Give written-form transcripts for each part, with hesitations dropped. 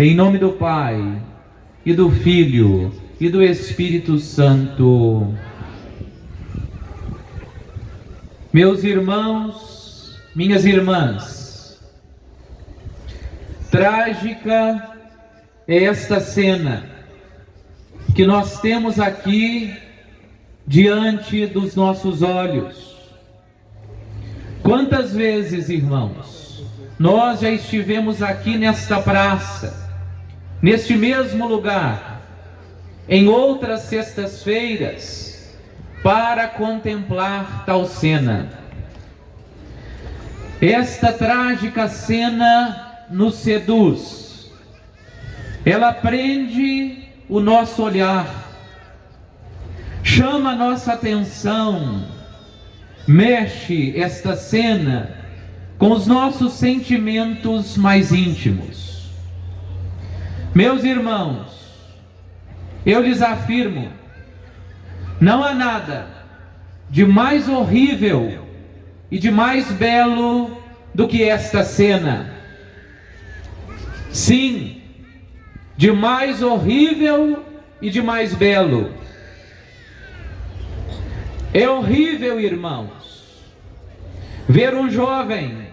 Em nome do Pai, e do Filho, e do Espírito Santo. Meus irmãos, minhas irmãs, trágica é esta cena que nós temos aqui diante dos nossos olhos. Quantas vezes, irmãos, nós já estivemos aqui nesta praça, neste mesmo lugar, em outras sextas-feiras, para contemplar tal cena. Esta trágica cena nos seduz, ela prende o nosso olhar, chama a nossa atenção, mexe esta cena com os nossos sentimentos mais íntimos. Meus irmãos, eu lhes afirmo, não há nada de mais horrível e de mais belo do que esta cena. Sim, de mais horrível e de mais belo. É horrível, irmãos, ver um jovem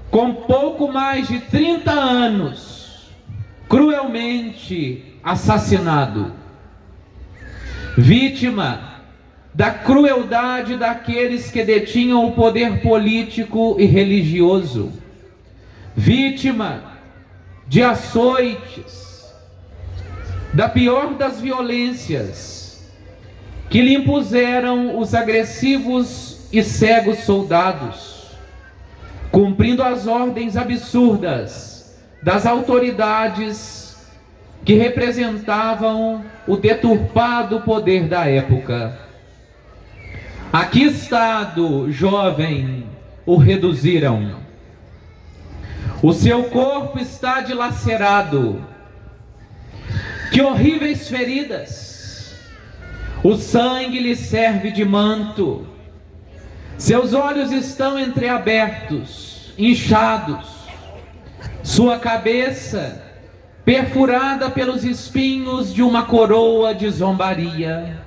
com pouco mais de 30 anos cruelmente assassinado, vítima da crueldade daqueles que detinham o poder político e religioso, vítima de açoites, da pior das violências que lhe impuseram os agressivos e cegos soldados, cumprindo as ordens absurdas das autoridades que representavam o deturpado poder da época. A que estado, jovem, o reduziram? O seu corpo está dilacerado. Que horríveis feridas! O sangue lhe serve de manto. Seus olhos estão entreabertos, inchados. Sua cabeça perfurada pelos espinhos de uma coroa de zombaria.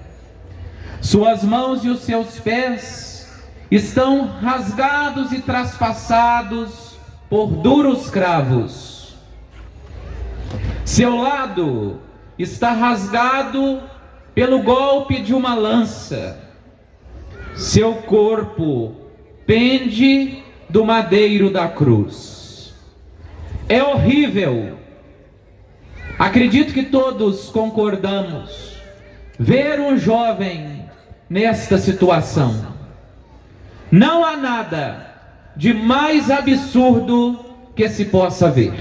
Suas mãos e os seus pés estão rasgados e traspassados por duros cravos. Seu lado está rasgado pelo golpe de uma lança. Seu corpo pende do madeiro da cruz. É horrível, acredito que todos concordamos, ver um jovem nesta situação. Não há nada de mais absurdo que se possa ver.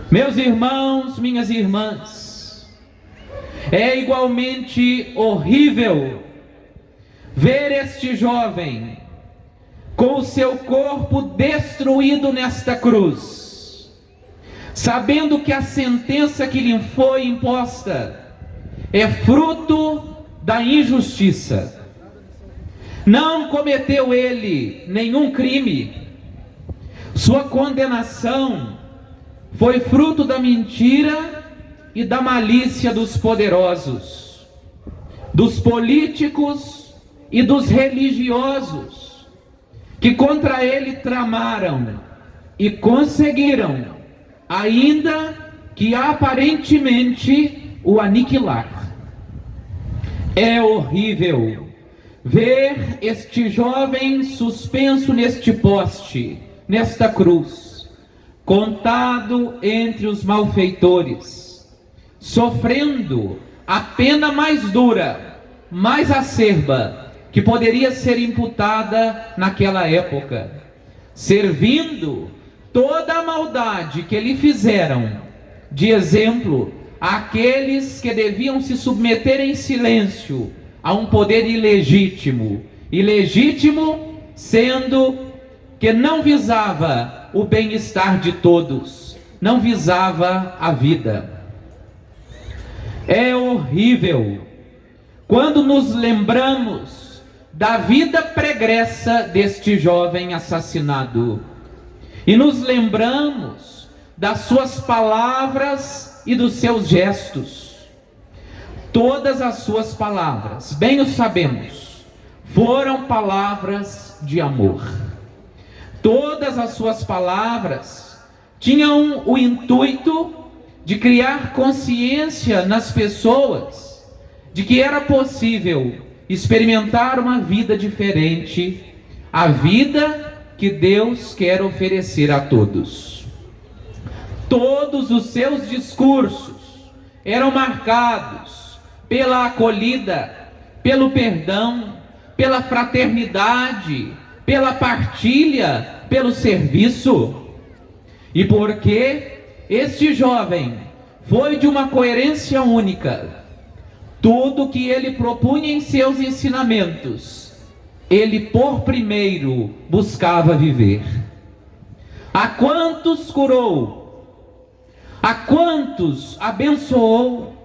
Meus irmãos, minhas irmãs, é igualmente horrível ver este jovem com o seu corpo destruído nesta cruz, sabendo que a sentença que lhe foi imposta é fruto da injustiça. Não cometeu ele nenhum crime. Sua condenação foi fruto da mentira e da malícia dos poderosos, dos políticos e dos religiosos, que contra ele tramaram e conseguiram, ainda que aparentemente, o aniquilar. É horrível ver este jovem suspenso neste poste, nesta cruz, contado entre os malfeitores, sofrendo a pena mais dura, mais acerba, que poderia ser imputada naquela época, servindo toda a maldade que lhe fizeram de exemplo àqueles que deviam se submeter em silêncio a um poder ilegítimo, sendo que não visava o bem-estar de todos, não visava a vida. É horrível quando nos lembramos da vida pregressa deste jovem assassinado, e nos lembramos das suas palavras e dos seus gestos. Todas as suas palavras, bem o sabemos, foram palavras de amor. Todas as suas palavras tinham o intuito de criar consciência nas pessoas de que era possível experimentar uma vida diferente, a vida que Deus quer oferecer a todos. Todos os seus discursos eram marcados pela acolhida, pelo perdão, pela fraternidade, pela partilha, pelo serviço. E porque este jovem foi de uma coerência única, tudo que ele propunha em seus ensinamentos, ele por primeiro buscava viver. A quantos curou? A quantos abençoou?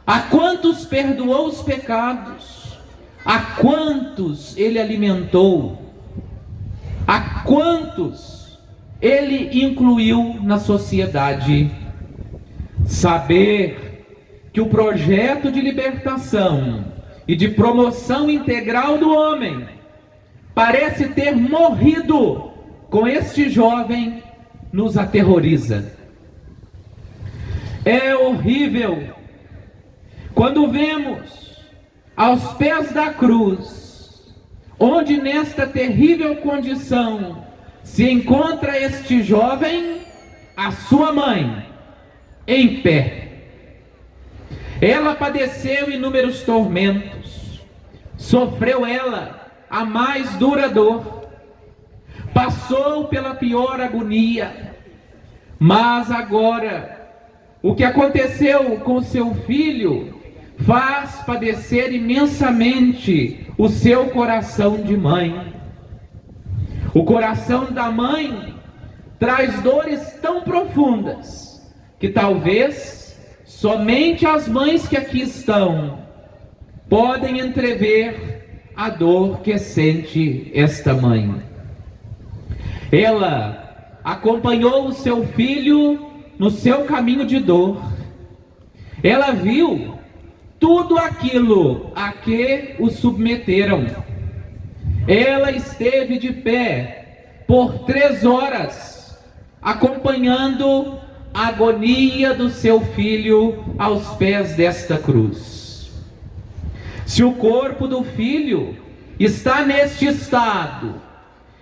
A quantos perdoou os pecados? A quantos ele alimentou? A quantos ele incluiu na sociedade? Saber que o projeto de libertação e de promoção integral do homem parece ter morrido com este jovem nos aterroriza. É horrível quando vemos aos pés da cruz, onde nesta terrível condição se encontra este jovem, a sua mãe, em pé. Ela padeceu inúmeros tormentos, sofreu ela a mais dura dor, passou pela pior agonia, mas agora o que aconteceu com seu filho faz padecer imensamente o seu coração de mãe. O coração da mãe traz dores tão profundas que talvez somente as mães que aqui estão podem entrever a dor que sente esta mãe. Ela acompanhou o seu filho no seu caminho de dor. Ela viu tudo aquilo a que o submeteram. Ela esteve de pé por 3 horas, acompanhando a agonia do seu filho aos pés desta cruz. Se o corpo do filho está neste estado,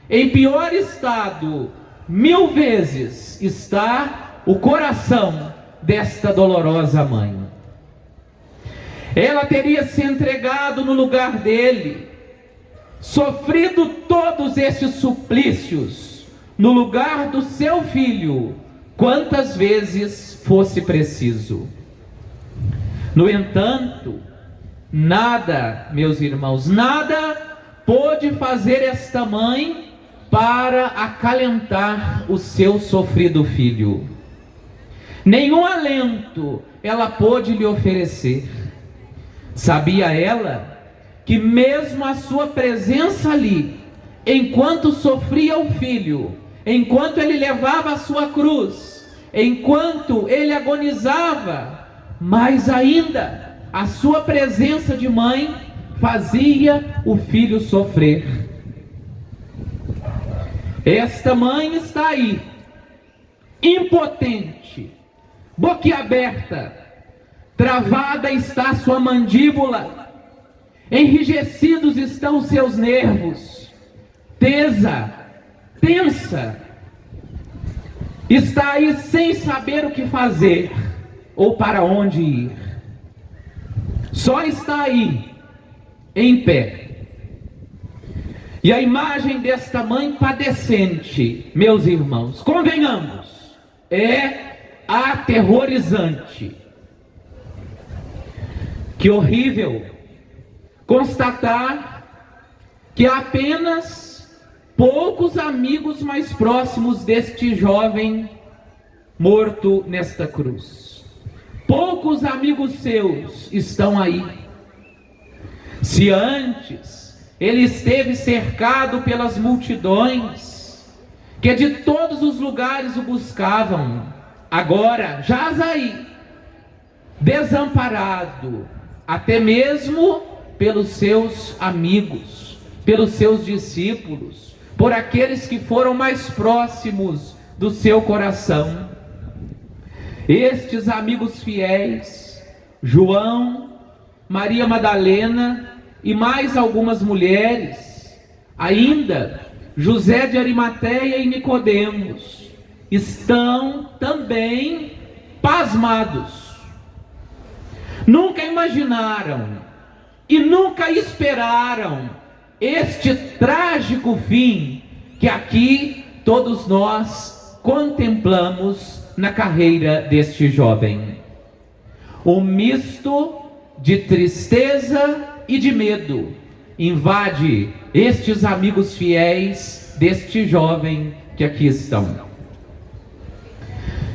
em pior estado 1000 vezes está o coração desta dolorosa mãe. Ela teria se entregado no lugar dele, sofrido todos esses suplícios no lugar do seu filho, quantas vezes fosse preciso. No entanto, nada, meus irmãos, nada pôde fazer esta mãe para acalentar o seu sofrido filho. Nenhum alento ela pôde lhe oferecer. Sabia ela que mesmo a sua presença ali, enquanto sofria o filho, enquanto ele levava a sua cruz, enquanto ele agonizava, mais ainda a sua presença de mãe fazia o filho sofrer. Esta mãe está aí, impotente, boquiaberta, travada está sua mandíbula, enrijecidos estão seus nervos, tensa, está aí sem saber o que fazer ou para onde ir. Só está aí, em pé. E a imagem desta mãe padecente, meus irmãos, convenhamos, é aterrorizante. Que horrível constatar que apenas poucos amigos mais próximos deste jovem morto nesta cruz. Poucos amigos seus estão aí. Se antes ele esteve cercado pelas multidões, que de todos os lugares o buscavam. Agora jaz aí, desamparado, até mesmo pelos seus amigos, pelos seus discípulos, por aqueles que foram mais próximos do seu coração. Estes amigos fiéis, João, Maria Madalena e mais algumas mulheres, ainda José de Arimateia e Nicodemos, estão também pasmados. Nunca imaginaram e nunca esperaram este trágico fim que aqui todos nós contemplamos na carreira deste jovem. Um misto de tristeza e de medo invade estes amigos fiéis deste jovem que aqui estão.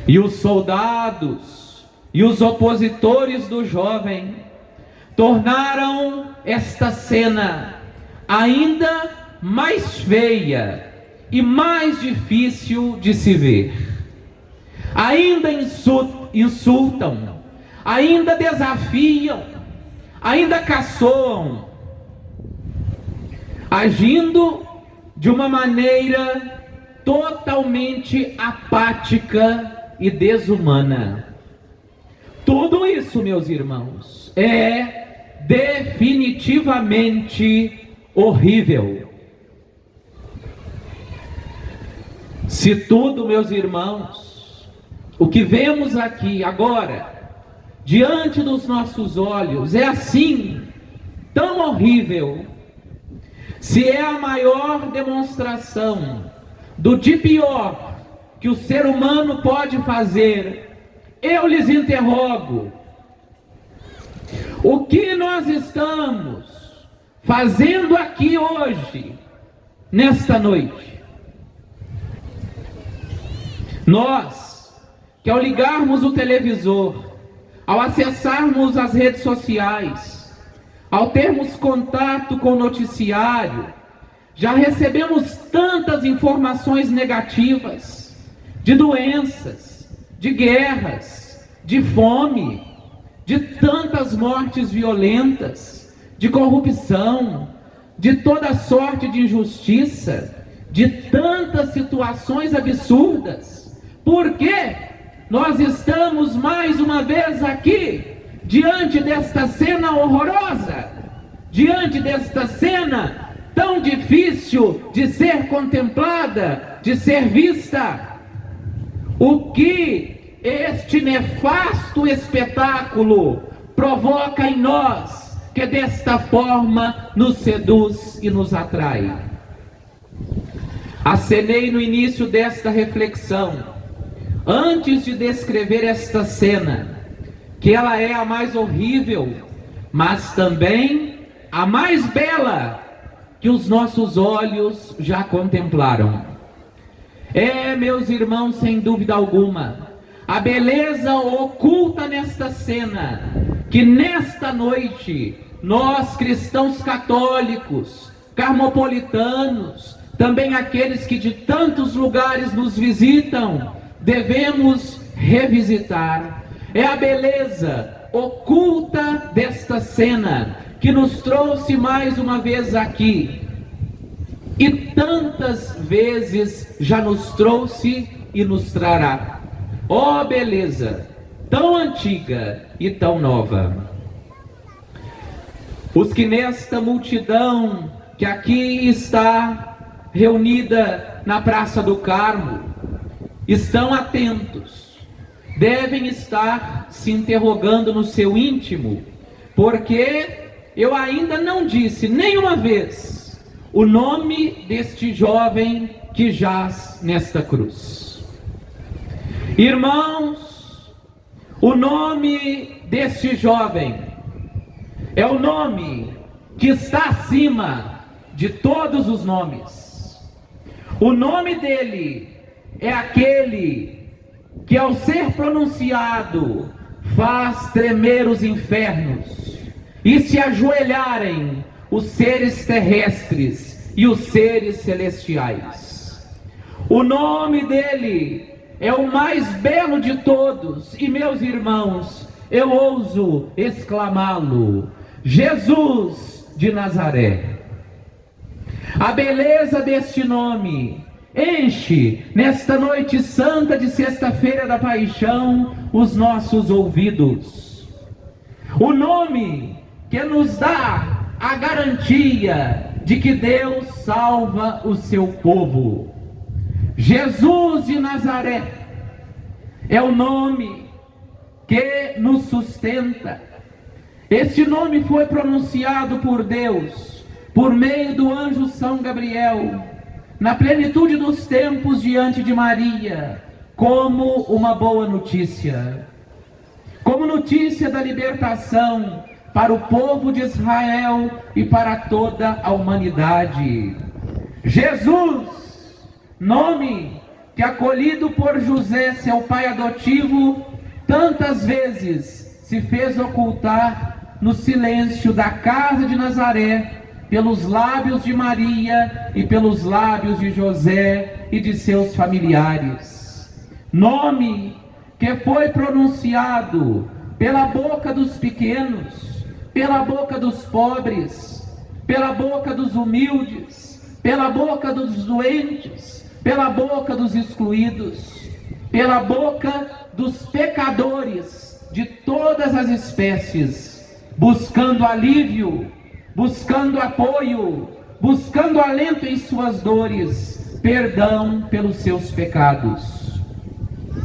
E os soldados e os opositores do jovem tornaram esta cena ainda mais feia e mais difícil de se ver. Ainda insultam, ainda desafiam, ainda caçoam, agindo de uma maneira totalmente apática e desumana. Tudo isso, meus irmãos, é definitivamente horrível. Se tudo, meus irmãos, o que vemos aqui agora, diante dos nossos olhos, é assim, tão horrível, se é a maior demonstração do de pior que o ser humano pode fazer, eu lhes interrogo: o que nós estamos fazendo aqui hoje, nesta noite? Nós, que ao ligarmos o televisor, ao acessarmos as redes sociais, ao termos contato com o noticiário, já recebemos tantas informações negativas, de doenças, de guerras, de fome, de tantas mortes violentas, de corrupção, de toda sorte de injustiça, de tantas situações absurdas. Por que nós estamos mais uma vez aqui, diante desta cena horrorosa, diante desta cena tão difícil de ser contemplada, de ser vista? O que este nefasto espetáculo provoca em nós, que desta forma nos seduz e nos atrai? Acenei no início desta reflexão, antes de descrever esta cena, que ela é a mais horrível, mas também a mais bela que os nossos olhos já contemplaram. É, meus irmãos, sem dúvida alguma, a beleza oculta nesta cena, que nesta noite, nós cristãos católicos, carmopolitanos, também aqueles que de tantos lugares nos visitam, devemos revisitar. É a beleza oculta desta cena que nos trouxe mais uma vez aqui, e tantas vezes já nos trouxe e nos trará. Ó beleza tão antiga e tão nova! Os que nesta multidão que aqui está reunida na Praça do Carmo estão atentos, devem estar se interrogando no seu íntimo, porque eu ainda não disse nenhuma vez o nome deste jovem que jaz nesta cruz. Irmãos, o nome deste jovem é o nome que está acima de todos os nomes. O nome dele é aquele que, ao ser pronunciado, faz tremer os infernos e se ajoelharem os seres terrestres e os seres celestiais. O nome dele é o mais belo de todos, e meus irmãos, eu ouso exclamá-lo: Jesus de Nazaré. A beleza deste nome enche, nesta noite santa de sexta-feira da paixão, os nossos ouvidos. O nome que nos dá a garantia de que Deus salva o seu povo. Jesus de Nazaré é o nome que nos sustenta. Este nome foi pronunciado por Deus, por meio do anjo São Gabriel, na plenitude dos tempos diante de Maria, como uma boa notícia. Como notícia da libertação para o povo de Israel e para toda a humanidade. Jesus, nome que, acolhido por José, seu pai adotivo, tantas vezes se fez ocultar no silêncio da casa de Nazaré, pelos lábios de Maria e pelos lábios de José e de seus familiares. Nome que foi pronunciado pela boca dos pequenos, pela boca dos pobres, pela boca dos humildes, pela boca dos doentes, pela boca dos excluídos, pela boca dos pecadores de todas as espécies, buscando alívio, buscando apoio, buscando alento em suas dores, perdão pelos seus pecados.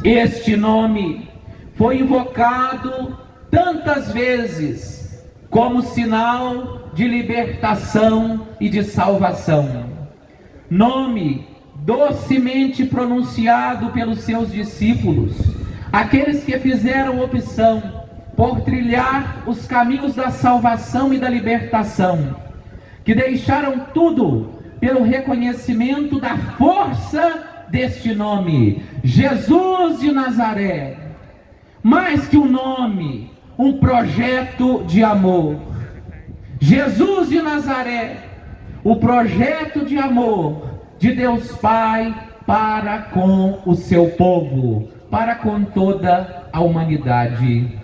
Este nome foi invocado tantas vezes como sinal de libertação e de salvação. Nome docemente pronunciado pelos seus discípulos, aqueles que fizeram opção por trilhar os caminhos da salvação e da libertação, que deixaram tudo pelo reconhecimento da força deste nome, Jesus de Nazaré. Mais que um nome, um projeto de amor. Jesus de Nazaré, o projeto de amor de Deus Pai para com o seu povo, para com toda a humanidade.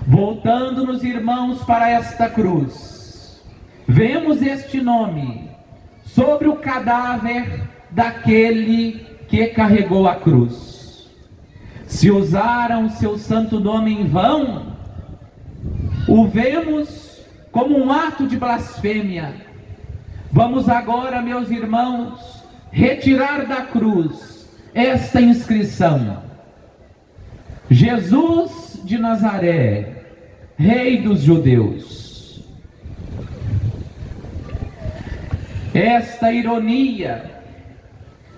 Voltando-nos, irmãos, para esta cruz, vemos este nome sobre o cadáver daquele que carregou a cruz. Se usaram seu santo nome em vão, o vemos como um ato de blasfêmia. Vamos agora, meus irmãos, retirar da cruz esta inscrição: Jesus de Nazaré, Rei dos Judeus. Esta ironia,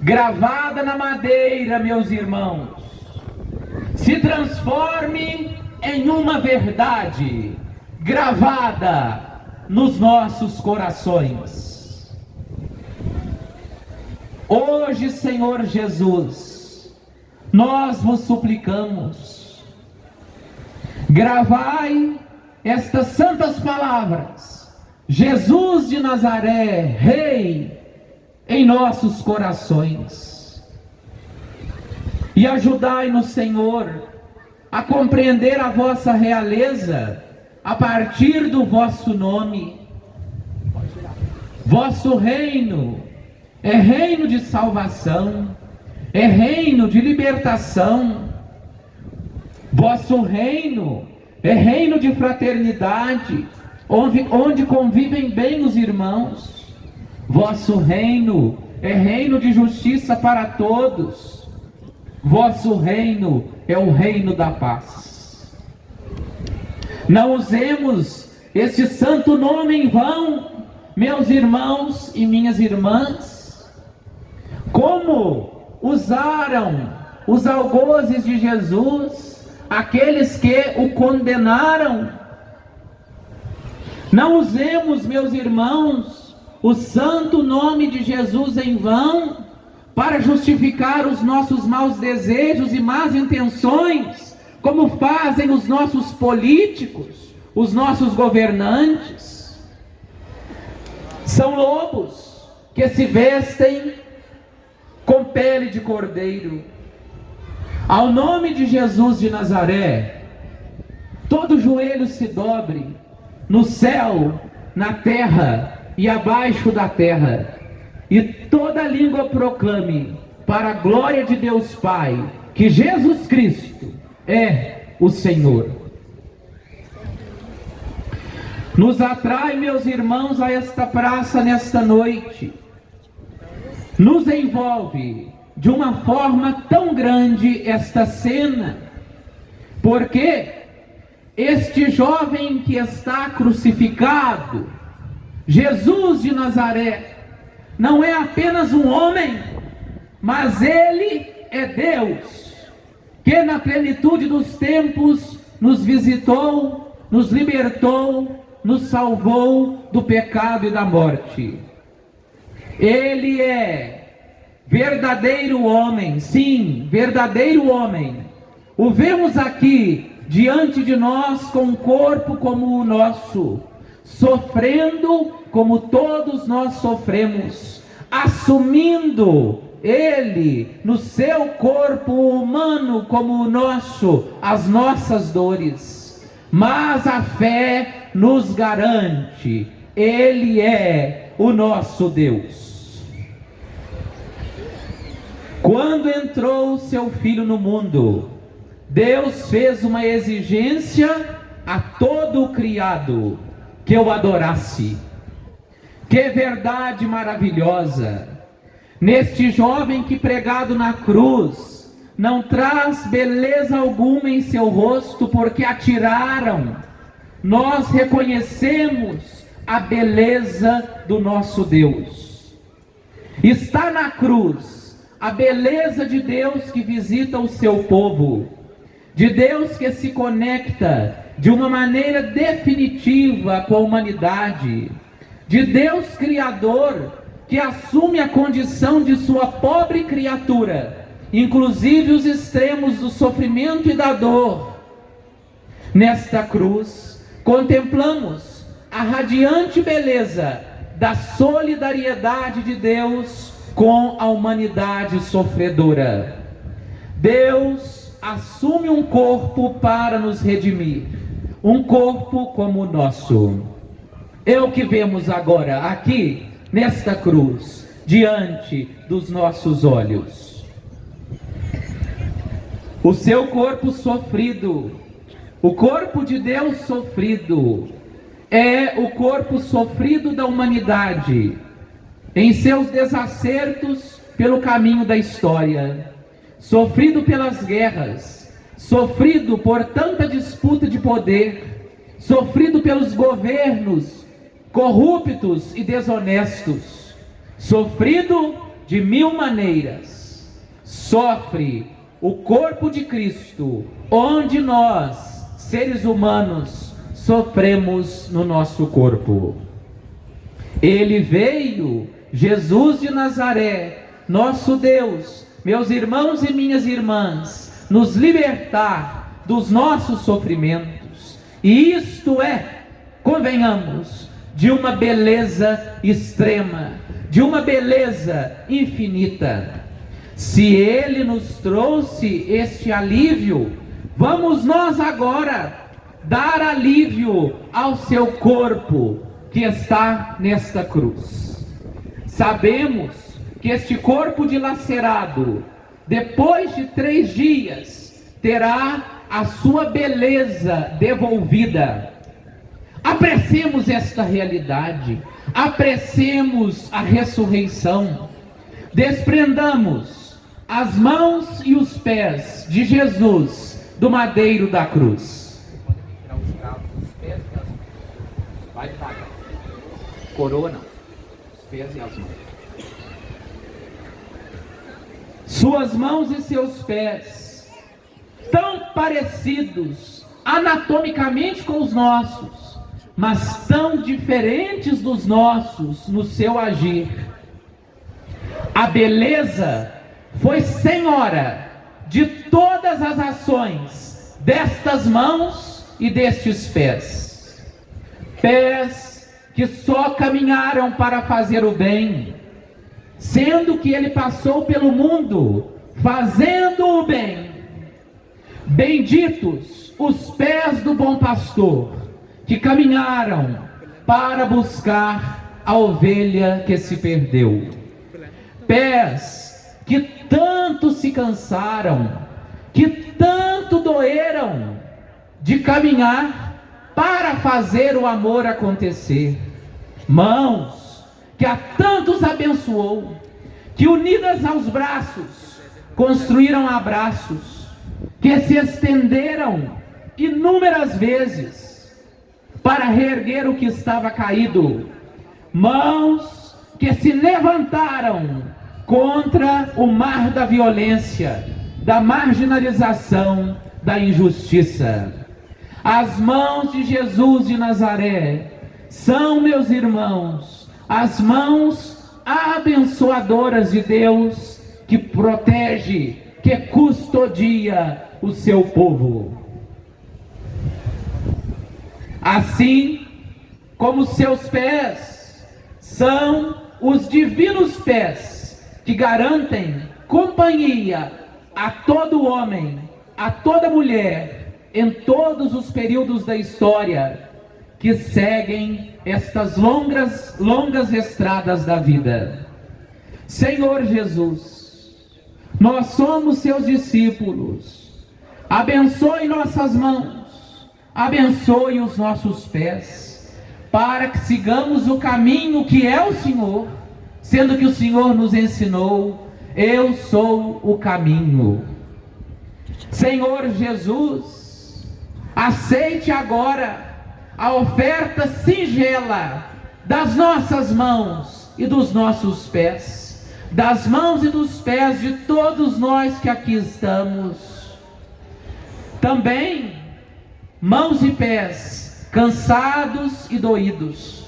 gravada na madeira, meus irmãos, se transforme em uma verdade gravada nos nossos corações. Hoje, Senhor Jesus, nós vos suplicamos, gravai estas santas palavras, Jesus de Nazaré, Rei, em nossos corações. E ajudai-nos, Senhor, a compreender a vossa realeza a partir do vosso nome. Vosso reino é reino de salvação, é reino de libertação. Vosso reino é reino de fraternidade, onde convivem bem os irmãos. Vosso reino é reino de justiça para todos. Vosso reino é o reino da paz. Não usemos este santo nome em vão, meus irmãos e minhas irmãs, como usaram os algozes de Jesus, aqueles que o condenaram. Não usemos, meus irmãos, o santo nome de Jesus em vão para justificar os nossos maus desejos e más intenções, como fazem os nossos políticos, os nossos governantes. São lobos que se vestem com pele de cordeiro. Ao nome de Jesus de Nazaré, todo joelho se dobre, no céu, na terra e abaixo da terra, e toda língua proclame, para a glória de Deus Pai, que Jesus Cristo é o Senhor. Nos atrai, meus irmãos, a esta praça nesta noite. Nos envolve de uma forma tão grande esta cena, porque este jovem que está crucificado, Jesus de Nazaré, não é apenas um homem, mas ele é Deus, que na plenitude dos tempos nos visitou, nos libertou, nos salvou do pecado e da morte. Ele é verdadeiro homem, sim, verdadeiro homem. O vemos aqui diante de nós com um corpo como o nosso, sofrendo como todos nós sofremos, assumindo ele no seu corpo humano como o nosso, as nossas dores. Mas a fé nos garante, ele é o nosso Deus. Quando entrou o seu Filho no mundo, Deus fez uma exigência a todo o criado, que o adorasse. Que verdade maravilhosa! Neste jovem que pregado na cruz, não traz beleza alguma em seu rosto, porque atiraram. Nós reconhecemos a beleza do nosso Deus. Está na cruz a beleza de Deus que visita o seu povo, de Deus que se conecta de uma maneira definitiva com a humanidade, de Deus Criador que assume a condição de sua pobre criatura, inclusive os extremos do sofrimento e da dor. Nesta cruz, contemplamos a radiante beleza da solidariedade de Deus com a humanidade sofredora. Deus assume um corpo para nos redimir, um corpo como o nosso. É o que vemos agora aqui nesta cruz, diante dos nossos olhos. O seu corpo sofrido, o corpo de Deus sofrido, é o corpo sofrido da humanidade, em seus desacertos pelo caminho da história, sofrido pelas guerras, sofrido por tanta disputa de poder, sofrido pelos governos corruptos e desonestos, sofrido de mil maneiras. Sofre o corpo de Cristo, onde nós, seres humanos, sofremos no nosso corpo. Ele veio, Jesus de Nazaré, nosso Deus, meus irmãos e minhas irmãs, nos libertar dos nossos sofrimentos. E isto é, convenhamos, de uma beleza extrema, de uma beleza infinita. Se Ele nos trouxe este alívio, vamos nós agora dar alívio ao seu corpo que está nesta cruz. Sabemos que este corpo dilacerado, depois de 3 dias, terá a sua beleza devolvida. Apreciemos esta realidade, apreciemos a ressurreição, desprendamos as mãos e os pés de Jesus do madeiro da cruz. Vai devagar. Coroa não, os pés e as mãos. Suas mãos e seus pés, tão parecidos anatomicamente com os nossos, mas tão diferentes dos nossos no seu agir. A beleza foi senhora de todas as ações destas mãos e destes pés. Pés que só caminharam para fazer o bem, sendo que ele passou pelo mundo fazendo o bem. Benditos os pés do bom pastor, que caminharam para buscar a ovelha que se perdeu. Pés que tanto se cansaram, que tanto doeram de caminhar para fazer o amor acontecer. Mãos que a tantos abençoou, que unidas aos braços construíram abraços, que se estenderam inúmeras vezes para reerguer o que estava caído. Mãos que se levantaram contra o mar da violência, da marginalização, da injustiça. As mãos de Jesus de Nazaré são, meus irmãos, as mãos abençoadoras de Deus, que protege, que custodia o seu povo. Assim como seus pés são os divinos pés que garantem companhia a todo homem, a toda mulher, em todos os períodos da história que seguem estas longas estradas da vida. Senhor Jesus, nós somos seus discípulos. Abençoe nossas mãos, abençoe os nossos pés, para que sigamos o caminho que é o Senhor, sendo que o Senhor nos ensinou: eu sou o caminho. Senhor Jesus, aceite agora a oferta singela das nossas mãos e dos nossos pés, das mãos e dos pés de todos nós que aqui estamos. Também mãos e pés cansados e doídos.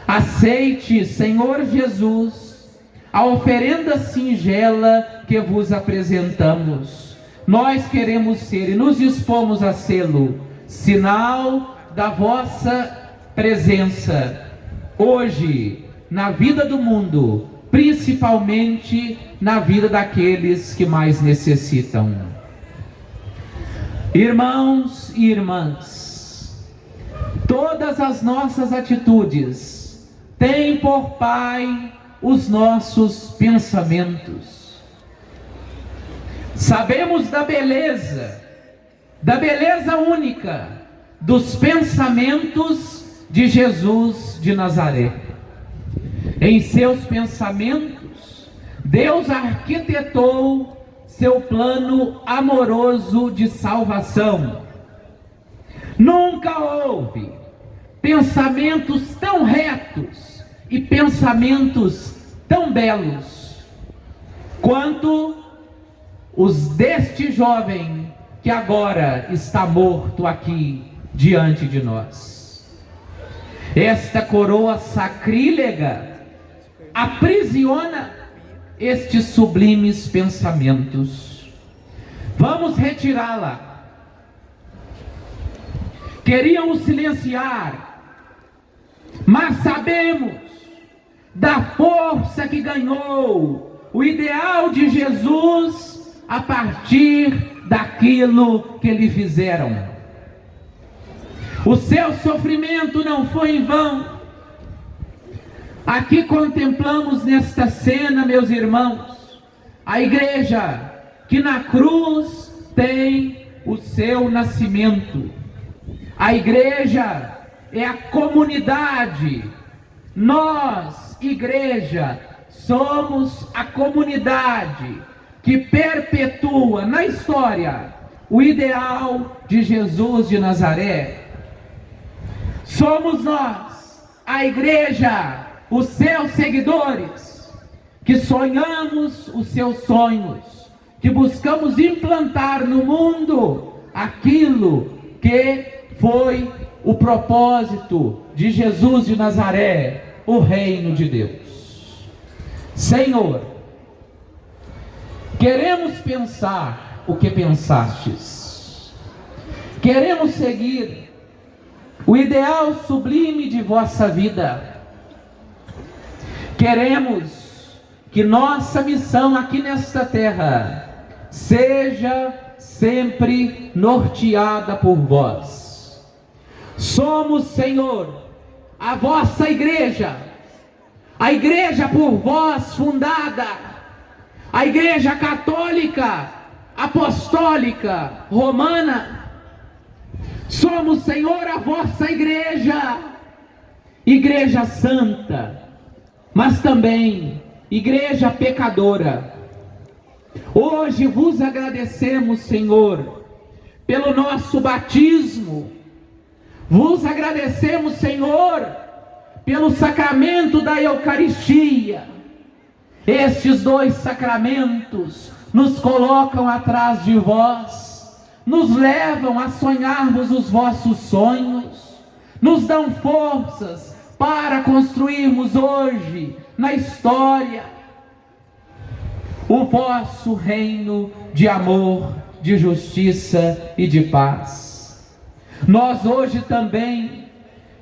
Aceite, Senhor Jesus, a oferenda singela que vos apresentamos. Nós queremos ser e nos dispomos a sê-lo, sinal da vossa presença hoje na vida do mundo, principalmente na vida daqueles que mais necessitam. Irmãos e irmãs, todas as nossas atitudes têm por pai os nossos pensamentos. Sabemos da beleza única dos pensamentos de Jesus de Nazaré. Em seus pensamentos, Deus arquitetou seu plano amoroso de salvação. Nunca houve pensamentos tão retos e pensamentos tão belos quanto os deste jovem que agora está morto aqui diante de nós. Esta coroa sacrílega aprisiona estes sublimes pensamentos. Vamos retirá-la. Queriam o silenciar, mas sabemos da força que ganhou o ideal de Jesus a partir daquilo que lhe fizeram. O seu sofrimento não foi em vão. Aqui contemplamos nesta cena, meus irmãos, a igreja que na cruz tem o seu nascimento. A igreja é a comunidade. Nós, igreja, somos a comunidade que perpetua na história o ideal de Jesus de Nazaré. Somos nós, a igreja, os seus seguidores, que sonhamos os seus sonhos, que buscamos implantar no mundo aquilo que foi o propósito de Jesus de Nazaré, o reino de Deus. Senhor, queremos pensar o que pensastes, queremos seguir o ideal sublime de vossa vida. Queremos que nossa missão aqui nesta terra seja sempre norteada por vós. Somos, Senhor, a vossa igreja, a igreja por vós fundada, a igreja católica, apostólica, romana. Somos, Senhor, a vossa igreja, igreja santa, mas também igreja pecadora. Hoje vos agradecemos, Senhor, pelo nosso batismo. Vos agradecemos, Senhor, pelo sacramento da Eucaristia. Estes dois sacramentos nos colocam atrás de vós, nos levam a sonharmos os vossos sonhos, nos dão forças para construirmos hoje, na história, o vosso reino de amor, de justiça e de paz. Nós hoje também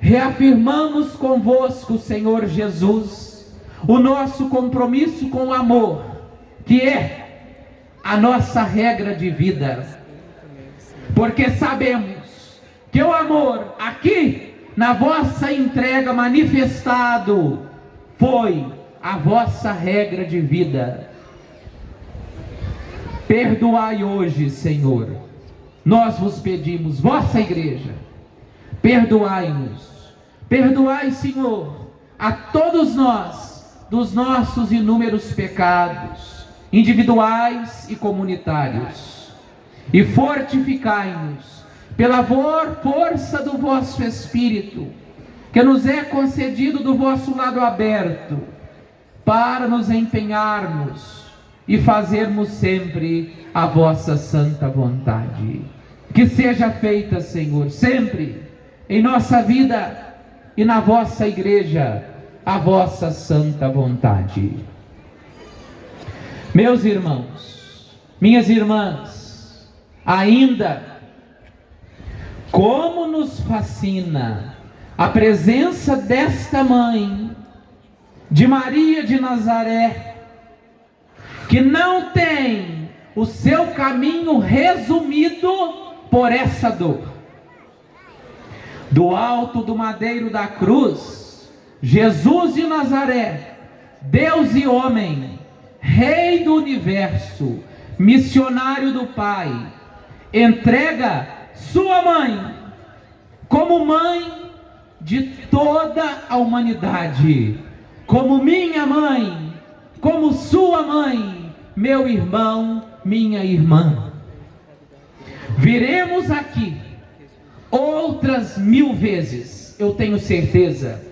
reafirmamos convosco, Senhor Jesus, o nosso compromisso com o amor, que é a nossa regra de vida, porque sabemos que o amor aqui, na vossa entrega manifestado, foi a vossa regra de vida. Perdoai hoje, Senhor, nós vos pedimos, vossa igreja, perdoai-nos, perdoai, Senhor, a todos nós, dos nossos inúmeros pecados, individuais e comunitários, e fortificai-nos pela força do vosso Espírito, que nos é concedido do vosso lado aberto, para nos empenharmos e fazermos sempre a vossa santa vontade. Que seja feita, Senhor, sempre em nossa vida e na vossa igreja, a vossa santa vontade. Meus irmãos, minhas irmãs, ainda como nos fascina a presença desta mãe, de Maria de Nazaré, que não tem o seu caminho resumido por essa dor. Do alto do madeiro da cruz, Jesus de Nazaré, Deus e homem, Rei do universo, missionário do Pai, entrega sua mãe como mãe de toda a humanidade, como minha mãe, como sua mãe, meu irmão, minha irmã. Viremos aqui outras 1000 vezes, eu tenho certeza,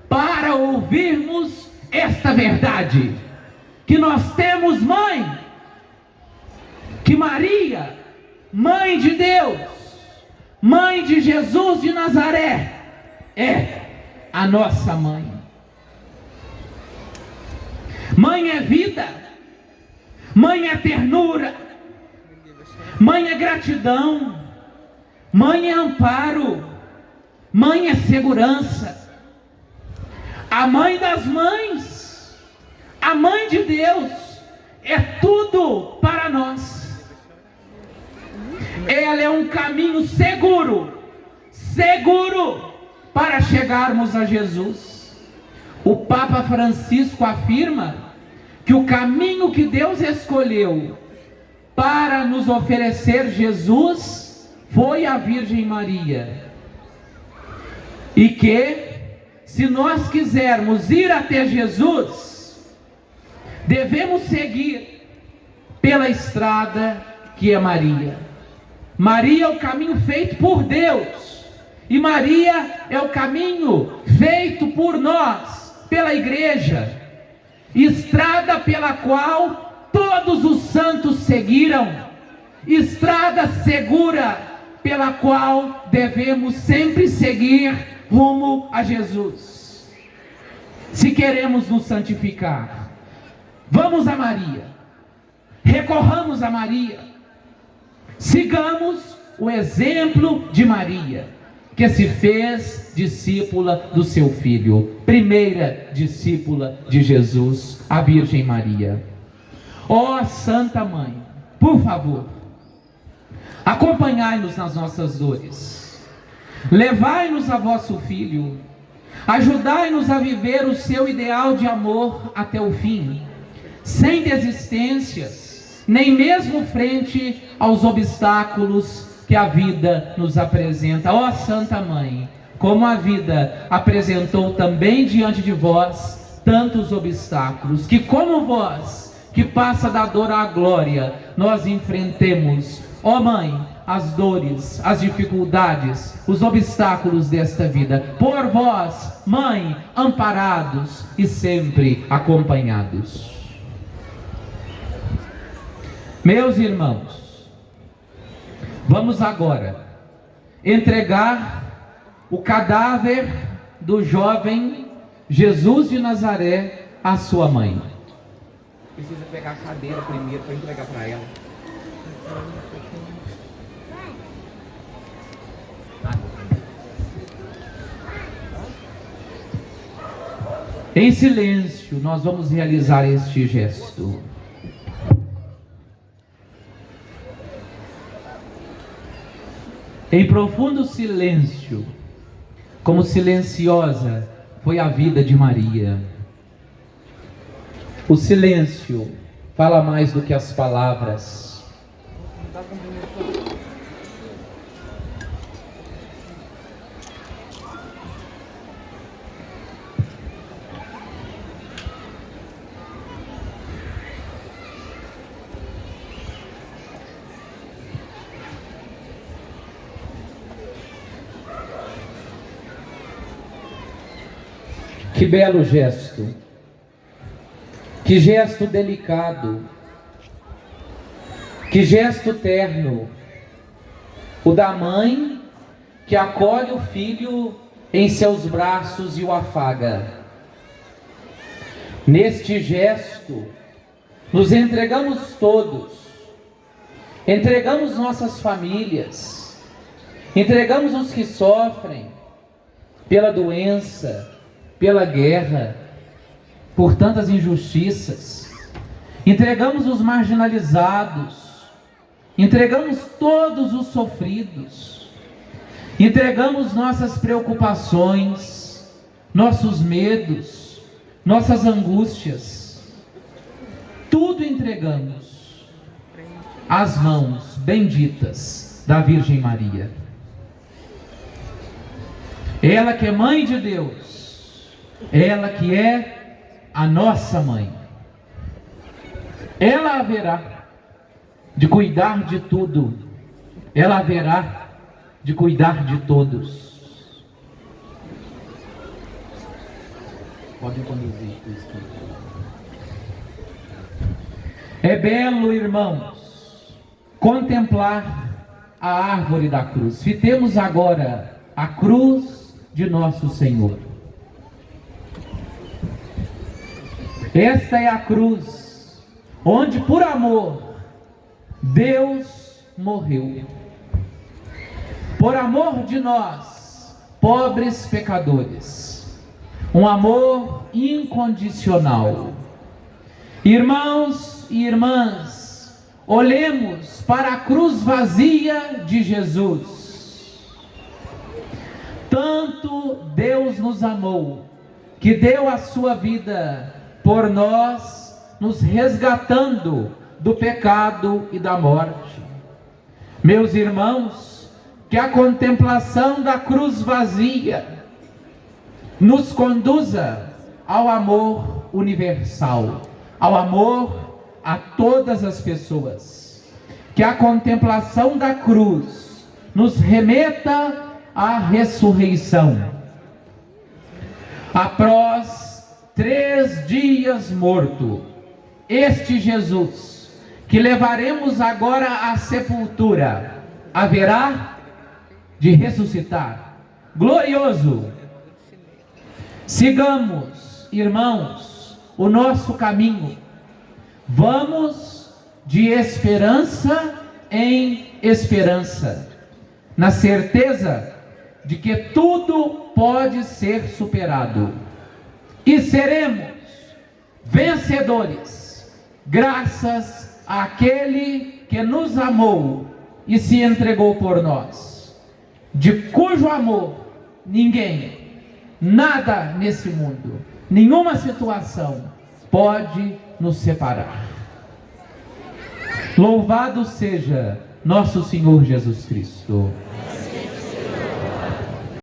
para ouvirmos esta verdade, que nós temos mãe, que Maria, mãe de Deus, mãe de Jesus de Nazaré, é a nossa mãe. Mãe é vida, mãe é ternura, mãe é gratidão, mãe é amparo, mãe é segurança. A mãe das mães, a mãe de Deus, é tudo para nós. Ela é um caminho seguro para chegarmos a Jesus. O Papa Francisco afirma que o caminho que Deus escolheu para nos oferecer Jesus foi a Virgem Maria. E que, se nós quisermos ir até Jesus, devemos seguir pela estrada que é Maria. Maria é o caminho feito por Deus, e Maria é o caminho feito por nós, pela igreja, estrada pela qual todos os santos seguiram, estrada segura pela qual devemos sempre seguir rumo a Jesus. Se queremos nos santificar, vamos a Maria, recorramos a Maria, sigamos o exemplo de Maria, que se fez discípula do seu Filho. primeira discípula de Jesus, a Virgem Maria. Ó Santa Mãe, por favor, acompanhai-nos nas nossas dores, levai-nos a vosso Filho, ajudai-nos a viver o seu ideal de amor até o fim, sem desistências, nem mesmo frente aos obstáculos que a vida nos apresenta. Ó Santa Mãe, como a vida apresentou também diante de vós tantos obstáculos, que como vós, que passa da dor à glória, nós enfrentemos, ó Mãe, as dores, as dificuldades, os obstáculos desta vida. Por vós, Mãe, amparados e sempre acompanhados. Meus irmãos, vamos agora entregar o cadáver do jovem Jesus de Nazaré à sua mãe. Precisa pegar a cadeira primeiro para entregar para ela. Em silêncio, nós vamos realizar este gesto. Em profundo silêncio, como silenciosa foi a vida de Maria. O silêncio fala mais do que as palavras. Que belo gesto, que gesto delicado, que gesto terno, o da mãe que acolhe o filho em seus braços e o afaga. Neste gesto, nos entregamos todos, entregamos nossas famílias, entregamos os que sofrem pela doença, pela guerra, por tantas injustiças, entregamos os marginalizados, entregamos todos os sofridos, entregamos nossas preocupações, nossos medos, nossas angústias, tudo entregamos às mãos benditas da Virgem Maria. Ela que é Mãe de Deus, ela que é a nossa mãe, ela haverá de cuidar de tudo, ela haverá de cuidar de todos. Pode conduzir o Espírito. É belo, irmãos, contemplar a árvore da cruz. Fitemos agora a cruz de nosso Senhor. Esta é a cruz, onde por amor, Deus morreu. Por amor de nós, pobres pecadores. Um amor incondicional. Irmãos e irmãs, olhemos para a cruz vazia de Jesus. Tanto Deus nos amou, que deu a sua vida por nós, nos resgatando do pecado e da morte. Meus irmãos, que a contemplação da cruz vazia nos conduza ao amor universal, ao amor a todas as pessoas. Que a contemplação da cruz nos remeta à ressurreição. Após 3 dias morto, este Jesus, que levaremos agora à sepultura, haverá de ressuscitar, glorioso. Sigamos, irmãos, o nosso caminho. Vamos de esperança em esperança, na certeza de que tudo pode ser superado. e seremos vencedores, graças àquele que nos amou e se entregou por nós, de cujo amor ninguém, nada nesse mundo, nenhuma situação pode nos separar. Louvado seja nosso Senhor Jesus Cristo.